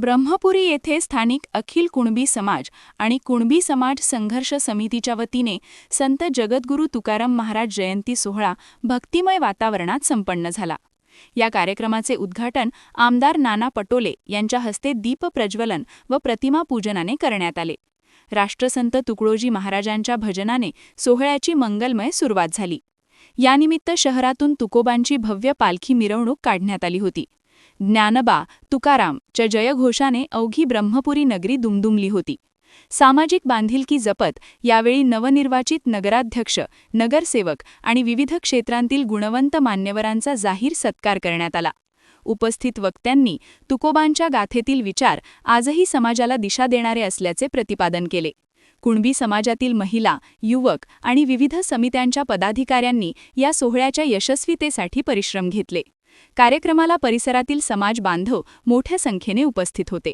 ब्रह्मपुरी येथे स्थानिक अखिल कुणबी समाज आणि कुणबी समाज संघर्ष समितीच्या वतीने संत जगद्गुरू तुकाराम महाराज जयंती सोहळा भक्तिमय वातावरणात संपन्न झाला. या कार्यक्रमाचे उद्घाटन आमदार नाना पटोले यांच्या हस्ते दीप प्रज्वलन व प्रतिमा पूजनाने करण्यात आले. राष्ट्रसंत तुकडोजी महाराजांच्या भजनाने सोहळ्याची मंगलमय सुरुवात झाली. यानिमित्त शहरातून तुकोबांची भव्य पालखी मिरवणूक काढण्यात आली होती. ज्ञानबा तुकाराम च्या जयघोषाने अवघी ब्रह्मपुरी नगरी दुमदुमली होती. सामाजिक बांधिलकी जपत यावेळी नवनिर्वाचित नगराध्यक्ष, नगरसेवक आणि विविध क्षेत्रांतील गुणवंत मान्यवरांचा जाहीर सत्कार करण्यात आला. उपस्थित वक्त्यांनी तुकोबांच्या गाथेतील विचार आजही समाजाला दिशा देणारे असल्याचे प्रतिपादन केले. कुणबी समाजातील महिला, युवक आणि विविध समित्यांच्या पदाधिकाऱ्यांनी या सोहळ्याच्या यशस्वीतेसाठी परिश्रम घेतले. कार्यक्रमाला परिसरातील समाज बांधव मोठ्या संख्येने उपस्थित होते.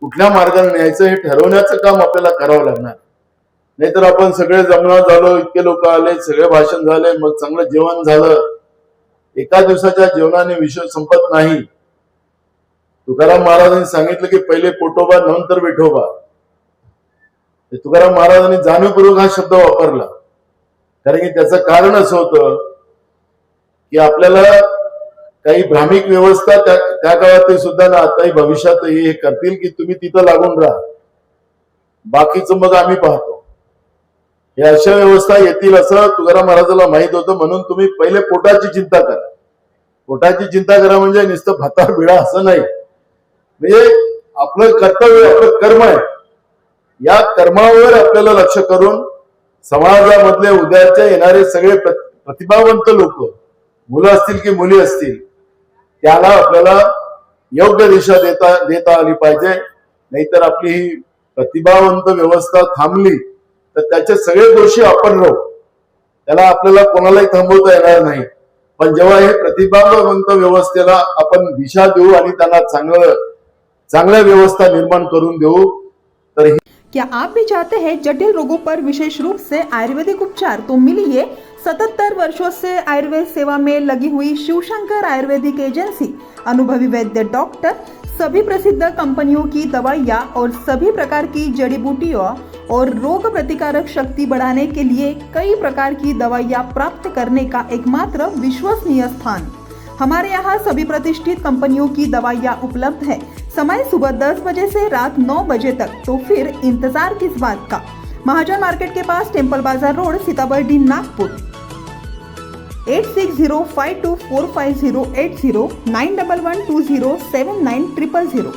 कुठल्या मार्गाने न्यायचं हे ठरवण्याचं काम आपल्याला करावं लागणार. नाहीतर आपण सगळे जमणार झालो, इतके लोक आले, सगळे भाषण झाले, मग चांगलं जेवण झालं. एका दिवसाच्या जेवणाने विषय संपत नाही. तुकाराम महाराजांनी सांगितलं की पहिले पोटोबा नंतर विठोबा. तुकाराम महाराजांनी जाणीवपूर्वक हा शब्द वापरला, कारण की त्याचं कारण असं होतं की आपल्याला काही भ्रामिक व्यवस्था त्या काळात सुद्धा ना आताही भविष्यात हे करतील की तुम्ही तिथं लागून राहा, बाकीचं मग आम्ही पाहतो. हे अशा व्यवस्था येतील असं तुकाराम महाराजाला माहित होतं. म्हणून तुम्ही पहिले पोटाची चिंता करा. पोटाची चिंता करा म्हणजे नुसतं भाता बिळा असं नाही. म्हणजे आपलं कर्तव्य, आपलं कर्म आहे. या कर्मावर आपल्याला लक्ष करून समाजामधले उद्याच्या येणारे सगळे प्रतिभावंत लोक, मुलं असतील की मुली असतील, त्याला आपल्याला योग्य दिशा देता आली पाहिजे. नाहीतर आपली ही प्रतिभावंत व्यवस्था थांबली तर त्याचे सगळे दोषी आपण राहू. त्याला आपल्याला कोणालाही थांबवता येणार नाही. पण जेव्हा हे प्रतिभावंत व्यवस्थेला आपण दिशा देऊ आणि त्यांना चांगल्या व्यवस्था निर्माण करून देऊ तर क्या आप भी चाहते हैं जटिल रोगों पर विशेष रूप से आयुर्वेदिक उपचार? तो मिलिए 77 वर्षों से आयुर्वेद सेवा में लगी हुई शिवशंकर आयुर्वेदिक एजेंसी, अनुभवी वैद्य डॉक्टर, सभी प्रसिद्ध कंपनियों की दवाइयाँ और सभी प्रकार की जड़ी बूटियों और रोग प्रतिकारक शक्ति बढ़ाने के लिए कई प्रकार की दवाइयाँ प्राप्त करने का एकमात्र विश्वसनीय स्थान. हमारे यहाँ सभी प्रतिष्ठित कंपनियों की दवाइयाँ उपलब्ध है. समय सुबह 10 बजे से रात 9 बजे तक. तो फिर इंतजार किस बात का? महाजन मार्केट के पास, टेम्पल बाजार रोड, सीताबर्डी, नागपुर. 8605245080 9112079000.